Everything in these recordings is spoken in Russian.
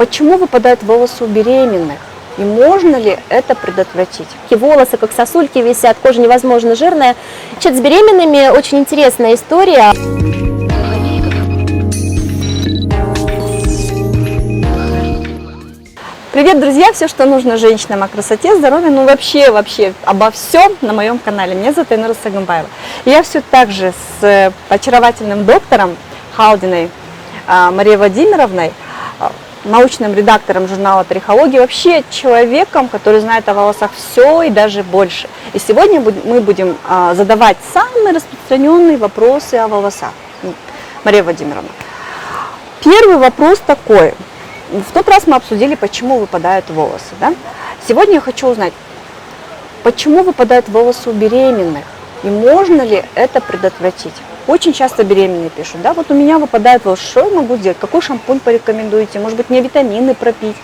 Почему выпадают волосы у беременных? И можно ли это предотвратить? Волосы как сосульки висят, кожа невозможно жирная. Значит, с беременными очень интересная история. Привет, друзья! Все, что нужно женщинам о красоте, здоровье, ну вообще обо всем на моем канале. Меня зовут Айнура Сагымбаева. Я все так же с очаровательным доктором Халдиной Марией Владимировной, научным редактором журнала «Трихология», вообще человеком, который знает о волосах все и даже больше. И сегодня мы будем задавать самые распространенные вопросы о волосах. Мария Владимировна, первый вопрос такой. В тот раз мы обсудили, почему выпадают волосы. Да? Сегодня я хочу узнать, почему выпадают волосы у беременных и можно ли это предотвратить. Очень часто беременные пишут, да, вот у меня выпадают волосы, что я могу сделать, какой шампунь порекомендуете, может быть мне витамины пропить?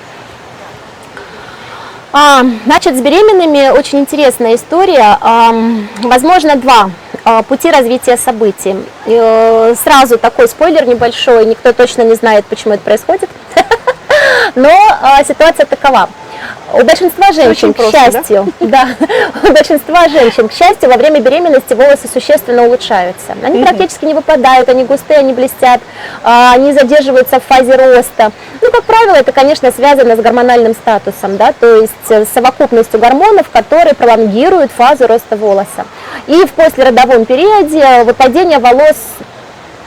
Значит, с беременными очень интересная история. Возможно, два пути развития событий. Сразу такой спойлер небольшой, никто точно не знает, почему это происходит. Но ситуация такова. У большинства женщин, к счастью, у большинства женщин, к счастью, во время беременности волосы существенно улучшаются. Они практически не выпадают, они густые, они блестят, они задерживаются в фазе роста. Ну, как правило, это, конечно, связано с гормональным статусом, да, то есть с совокупностью гормонов, которые пролонгируют фазу роста волоса. И в послеродовом периоде выпадение волос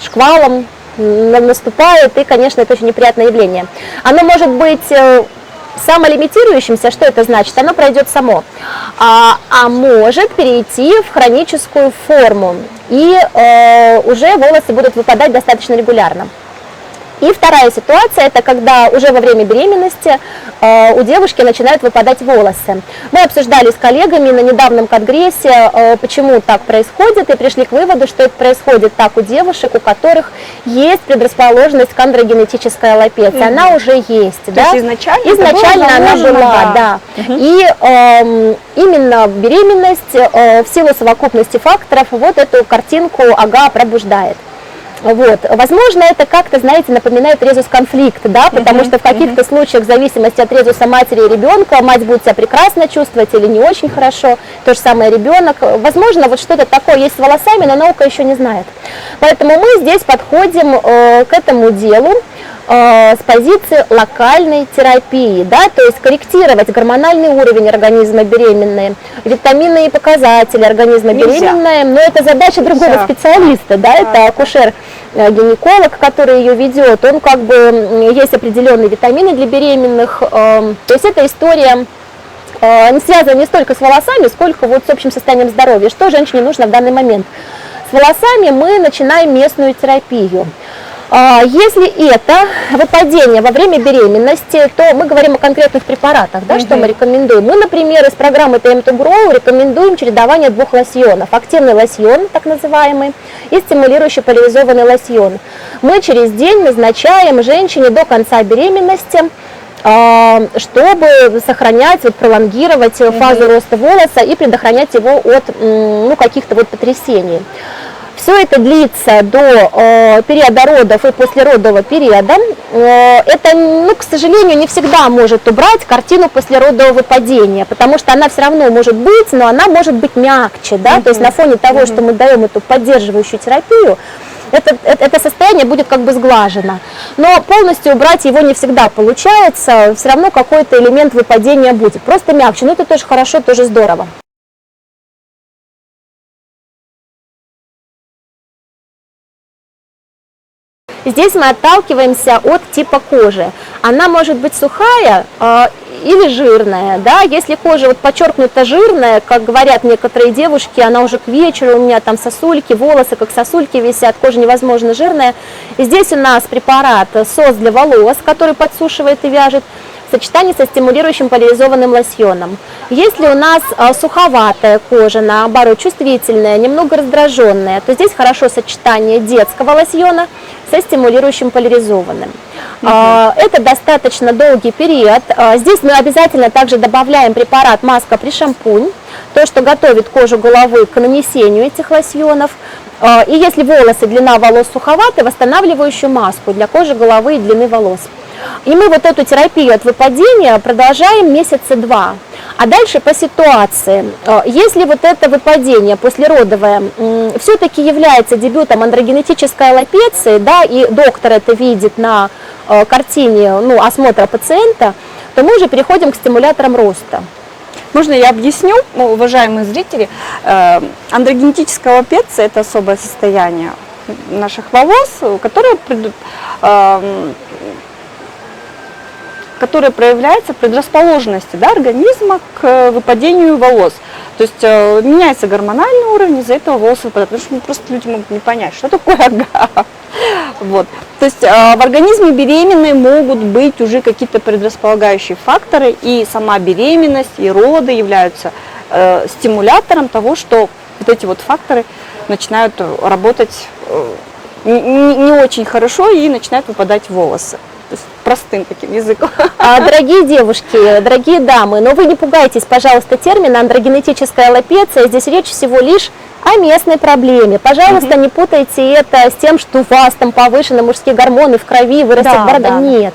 шквалом наступает, и, конечно, это очень неприятное явление. Оно может быть самолимитирующимся. Что это значит? Оно пройдет само, а может перейти в хроническую форму, и уже волосы будут выпадать достаточно регулярно. И вторая ситуация, это когда уже во время беременности у девушки начинают выпадать волосы. Мы обсуждали с коллегами на недавнем конгрессе, почему так происходит, и пришли к выводу, что это происходит так у девушек, у которых есть предрасположенность к андрогенетической аллопеции. Она уже есть. То да? есть изначально она была, да. И именно беременность в силу совокупности факторов вот эту картинку пробуждает. Вот. Возможно, это как-то, знаете, напоминает резус-конфликт, да, потому что в каких-то случаях, в зависимости от резуса матери и ребенка, мать будет себя прекрасно чувствовать или не очень хорошо, то же самое ребенок. Возможно, вот что-то такое есть с волосами, но наука еще не знает. Поэтому мы здесь подходим к этому делу с позиции локальной терапии, да, то есть корректировать гормональный уровень организма беременной, витаминные показатели организма беременной, но это задача другого специалиста, да, это акушер-гинеколог, который ее ведет, он как бы, есть определенные витамины для беременных, то есть эта история не связана не столько с волосами, сколько вот с общим состоянием здоровья, что женщине нужно в данный момент. С волосами мы начинаем местную терапию. Если это выпадение во время беременности, то мы говорим о конкретных препаратах, да, что мы рекомендуем. Мы, например, из программы Time to Grow рекомендуем чередование двух лосьонов. Активный лосьон, так называемый, и стимулирующий поляризованный лосьон. Мы через день назначаем женщине до конца беременности, чтобы сохранять, пролонгировать фазу роста волоса и предохранять его от каких-то потрясений. Все это длится до периода родов и послеродового периода. Это, к сожалению, не всегда может убрать картину послеродового выпадения, потому что она все равно может быть, но она может быть мягче. Да? То есть на фоне того, что мы даем эту поддерживающую терапию, это состояние будет как бы сглажено. Но полностью убрать его не всегда получается, все равно какой-то элемент выпадения будет. Просто мягче, но это тоже хорошо, тоже здорово. Здесь мы отталкиваемся от типа кожи. Она может быть сухая или жирная. Да? Если кожа подчеркнуто жирная, как говорят некоторые девушки, она уже к вечеру, у меня там сосульки, волосы как сосульки висят, кожа невозможно жирная. И здесь у нас препарат СОС для волос, который подсушивает и вяжет, в сочетании со стимулирующим поляризованным лосьоном. Если у нас суховатая кожа, наоборот, чувствительная, немного раздраженная, то здесь хорошо сочетание детского лосьона со стимулирующим поляризованным. Это достаточно долгий период. Здесь мы обязательно также добавляем препарат маска при шампунь, то, что готовит кожу головы к нанесению этих лосьонов. И если волосы, длина волос суховаты, восстанавливающую маску для кожи головы и длины волос. И мы вот эту терапию от выпадения продолжаем месяца 2. А дальше по ситуации. Если вот это выпадение послеродовое все-таки является дебютом андрогенетической аллопеции, да, и доктор это видит на картине, ну, осмотра пациента, то мы уже переходим к стимуляторам роста. Можно я объясню, уважаемые зрители? Андрогенетическая аллопеция – это особое состояние наших волос, которое проявляется предрасположенности, да, организма к выпадению волос. То есть меняется гормональный уровень, из-за этого волосы выпадают. Потому что просто люди могут не понять, что такое ага. Вот. То есть в организме беременной могут быть уже какие-то предрасполагающие факторы, и сама беременность, и роды являются стимулятором того, что вот эти вот факторы начинают работать не очень хорошо и начинают выпадать волосы. То есть простым таким языком. Дорогие девушки, дорогие дамы, но вы не пугайтесь, пожалуйста, термина андрогенетическая аллопеция. Здесь речь всего лишь о местной проблеме. Пожалуйста, не путайте это с тем, что у вас там повышены мужские гормоны в крови, вырастет борода. Да. Нет.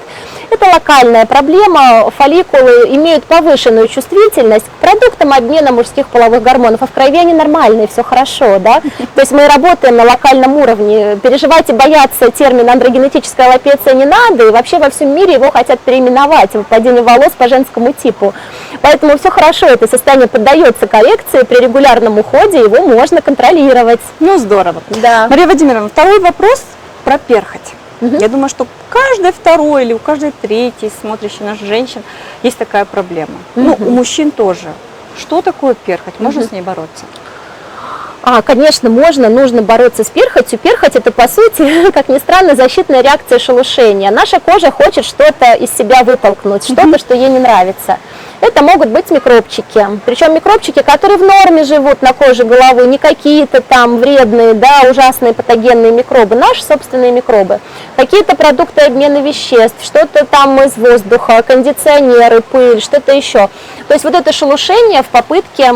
Это локальная проблема. Фолликулы имеют повышенную чувствительность к продуктам обмена мужских половых гормонов, а в крови они нормальные, все хорошо, да? То есть мы работаем на локальном уровне. Переживать и бояться термина андрогенетическая аллопеция не надо, и вообще во всем мире его хотят переименовать, выпадение волос по женскому типу. Поэтому все хорошо, это состояние поддается коррекции, при регулярном уходе его можно контролировать. Ну, здорово. Да. Мария Владимировна, второй вопрос про перхоть. Я думаю, что каждый второй или у каждой третьей смотрящей на женщин есть такая проблема. Ну, у мужчин тоже. Что такое перхоть? Можно с ней бороться? Конечно, можно, нужно бороться с перхотью. Перхоть – это, по сути, как ни странно, защитная реакция шелушения. Наша кожа хочет что-то из себя вытолкнуть, что-то, что ей не нравится. Это могут быть микробчики, причем микробчики, которые в норме живут на коже головы, не какие-то там вредные, да, ужасные патогенные микробы, наши собственные микробы, какие-то продукты обмена веществ, что-то там из воздуха, кондиционеры, пыль, что-то еще. То есть вот это шелушение в попытке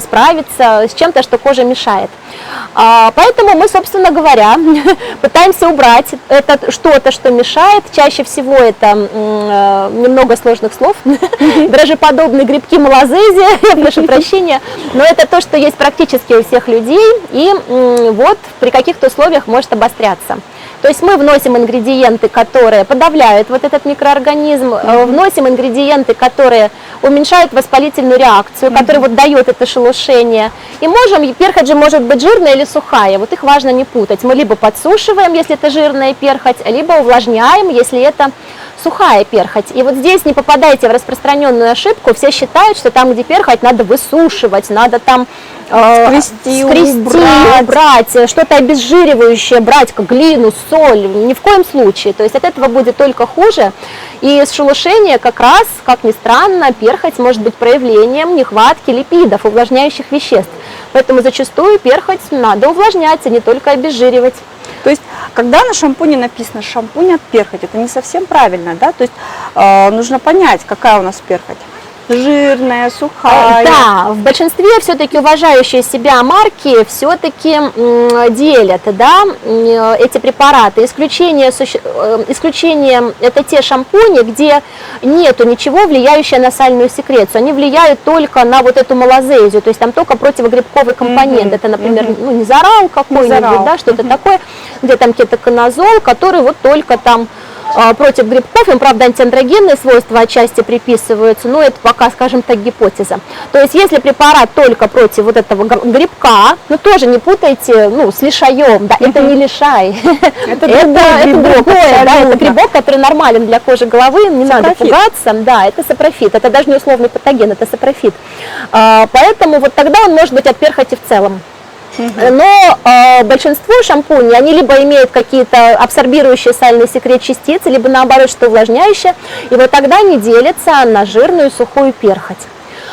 справиться с чем-то, что коже мешает. Поэтому мы, собственно говоря, пытаемся убрать это что-то, что мешает. Чаще всего это немного сложных слов, дрожжеподобные грибки малазезия, я прошу прощения, но это то, что есть практически у всех людей, и вот при каких-то условиях может обостряться. То есть мы вносим ингредиенты, которые подавляют вот этот микроорганизм, вносим ингредиенты, которые уменьшают воспалительную реакцию, которые вот дают это шелушение. И можем, перхоть же может быть жирная или сухая, вот их важно не путать. Мы либо подсушиваем, если это жирная перхоть, либо увлажняем, если это сухая перхоть. И вот здесь не попадайте в распространенную ошибку. Все считают, что там, где перхоть, надо высушивать, надо там скрести, убрать, что-то обезжиривающее брать, как глину, соль. Ни в коем случае. То есть от этого будет только хуже. И с шелушения как раз, как ни странно, перхоть может быть проявлением нехватки липидов, увлажняющих веществ. Поэтому зачастую перхоть надо увлажнять, а не только обезжиривать. То есть, когда на шампуне написано «шампунь от перхоти», это не совсем правильно, да? То есть, нужно понять, какая у нас перхоть. Жирная, сухая. Да, в большинстве все-таки уважающие себя марки все-таки делят, да, эти препараты. Исключение это те шампуни, где нету ничего влияющего на сальную секрецию. Они влияют только на вот эту малазезию, то есть там только противогрибковый компонент. Это, например, ну, низорал какой-нибудь, да, что-то такое, где там кетоконазол, который вот только там против грибков, им, правда, антиандрогенные свойства отчасти приписываются, но это пока, скажем так, гипотеза. То есть, если препарат только против вот этого грибка, ну, тоже не путайте, ну, с лишаем, да, это не лишай, это другое, да, это грибок, который нормален для кожи головы, не надо пугаться, да, это сапрофит, это даже не условный патоген, это сапрофит. Поэтому вот тогда он может быть от перхоти в целом. Но большинство шампуней, они либо имеют какие-то абсорбирующие сальный секрет частицы, либо наоборот, что увлажняющие, и вот тогда они делятся на жирную и сухую перхоть.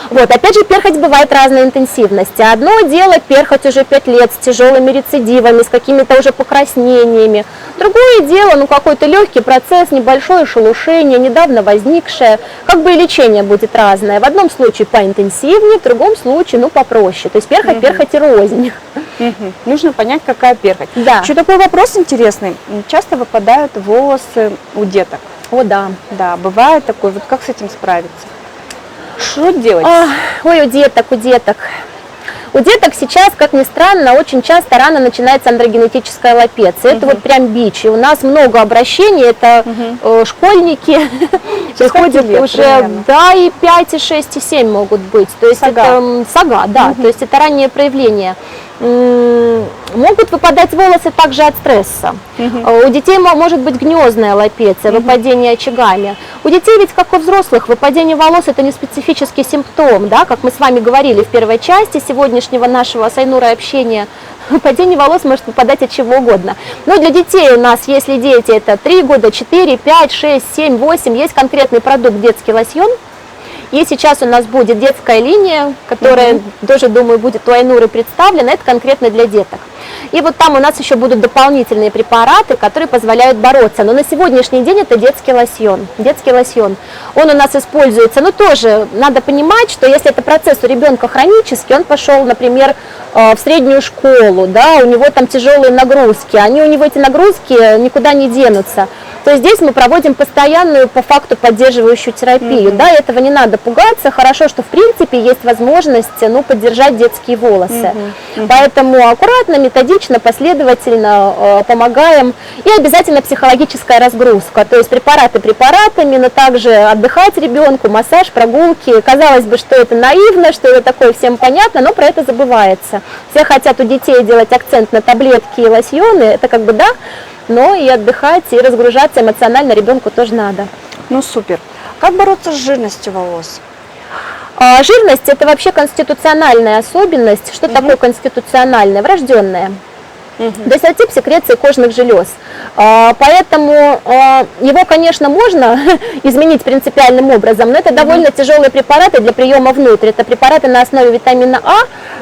Вот, опять же, перхоть бывает разной интенсивности. Одно дело перхоть уже 5 лет с тяжелыми рецидивами, с какими-то уже покраснениями. Другое дело, ну, какой-то легкий процесс, небольшое шелушение, недавно возникшее. Как бы и лечение будет разное. В одном случае поинтенсивнее, в другом случае, ну, попроще. То есть перхоть, перхоть и рознь. Нужно понять, какая перхоть. Да. Еще такой вопрос интересный. Часто выпадают волосы у деток. О, да. Да, бывает такое. Вот как с этим справиться? Что делать? Ой, у деток. У деток сейчас, как ни странно, очень часто рано начинается андрогенетическая аллопеция. Это вот прям бич. И у нас много обращений, это школьники, приходят лет уже, примерно? да, и 5, и 6, и 7 могут быть. То есть Сага. это сага, да, то есть это раннее проявление. Могут выпадать волосы также от стресса. У детей может быть гнездная аллопеция, выпадение очагами. У детей ведь, как у взрослых, выпадение волос – это не специфический симптом, да, как мы с вами говорили в первой части сегодняшнего нашего с Айнурой общения. Выпадение волос может выпадать от чего угодно. Но для детей у нас, если дети это 3 года, 4, 5, 6, 7, 8, есть конкретный продукт детский лосьон. И сейчас у нас будет детская линия, которая тоже, думаю, будет у Айнуры представлена, это конкретно для деток. И вот там у нас еще будут дополнительные препараты, которые позволяют бороться. Но на сегодняшний день это детский лосьон. Детский лосьон. Он у нас используется, но тоже надо понимать, что если это процесс у ребенка хронический, он пошел, например, в среднюю школу, да, у него там тяжелые нагрузки, у него эти нагрузки никуда не денутся. То есть здесь мы проводим постоянную, по факту, поддерживающую терапию. Да, этого не надо пугаться. Хорошо, что в принципе есть возможность поддержать детские волосы. Поэтому аккуратно, методично, последовательно помогаем. И обязательно психологическая разгрузка. То есть препараты препаратами, но также отдыхать ребенку, массаж, прогулки. Казалось бы, что это наивно, что это такое всем понятно, но про это забывается. Все хотят у детей делать акцент на таблетки и лосьоны. Это как бы да. Но и отдыхать, и разгружаться эмоционально ребенку тоже надо. Ну супер. Как бороться с жирностью волос? Жирность – это вообще конституциональная особенность. Что такое конституциональная? Врожденная. То есть это тип секреции кожных желез. Поэтому его, конечно, можно изменить принципиальным образом, но это довольно тяжелые препараты для приема внутрь. Это препараты на основе витамина А.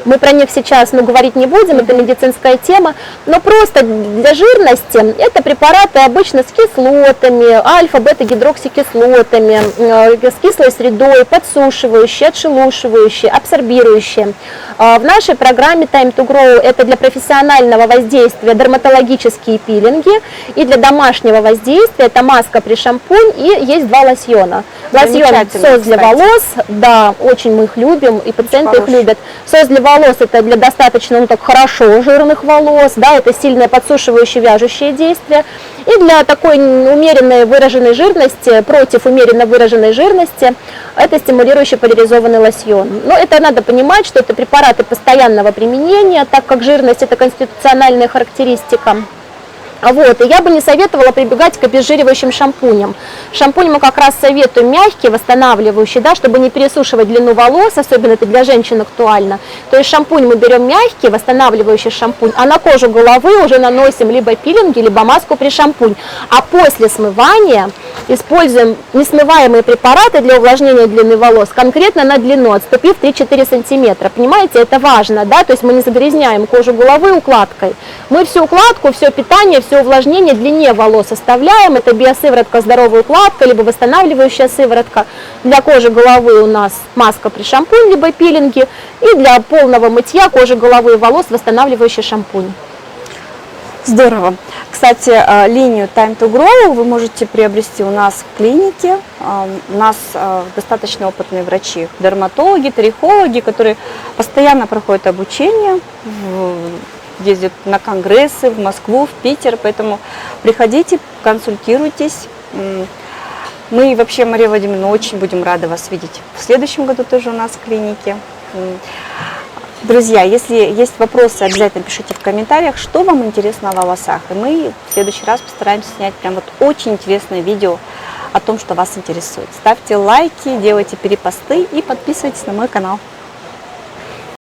Мы про них сейчас говорить не будем, это медицинская тема. Но просто для жирности это препараты обычно с кислотами, альфа-бета-гидроксикислотами, с кислой средой, подсушивающие, отшелушивающие, абсорбирующие. В нашей программе Time to Grow это для профессионального воздействия дерматологические пилинги, и для домашнего воздействия это маска при шампунь, и есть 2 лосьона. Лосьон СОС для волос, да, очень мы их любим, и пациенты их любят. СОС для волос это для достаточно, так хорошо жирных волос, да, это сильное подсушивающее, вяжущее действие. И для такой умеренной выраженной жирности, против умеренно выраженной жирности, это стимулирующий поляризованный лосьон. Но это надо понимать, что это препараты постоянного применения, так как жирность это конституциональная характеристика. Вот, и я бы не советовала прибегать к обезжиривающим шампуням. Шампунь мы как раз советуем мягкий, восстанавливающий, да, чтобы не пересушивать длину волос, особенно это для женщин актуально. То есть шампунь мы берем мягкий, восстанавливающий шампунь, а на кожу головы уже наносим либо пилинги, либо маску при шампунь. А после смывания используем несмываемые препараты для увлажнения длины волос, конкретно на длину, отступив 3-4 сантиметра. Понимаете, это важно, да, то есть мы не загрязняем кожу головы укладкой. Мы всю укладку, все питание, все увлажнение длине волос оставляем. Это биосыворотка, здоровая укладка, либо восстанавливающая сыворотка. Для кожи головы у нас маска при шампунь, либо пилинги. И для полного мытья кожи головы и волос восстанавливающий шампунь. Здорово. Кстати, линию Time to Grow вы можете приобрести у нас в клинике. У нас достаточно опытные врачи, дерматологи, трихологи, которые постоянно проходят обучение, ездят на конгрессы в Москву, в Питер, поэтому приходите, консультируйтесь. Мы вообще, Мария Владимировна, очень будем рады вас видеть в следующем году тоже у нас в клинике. Друзья, если есть вопросы, обязательно пишите в комментариях, что вам интересно о волосах. И мы в следующий раз постараемся снять прям вот очень интересное видео о том, что вас интересует. Ставьте лайки, делайте перепосты и подписывайтесь на мой канал.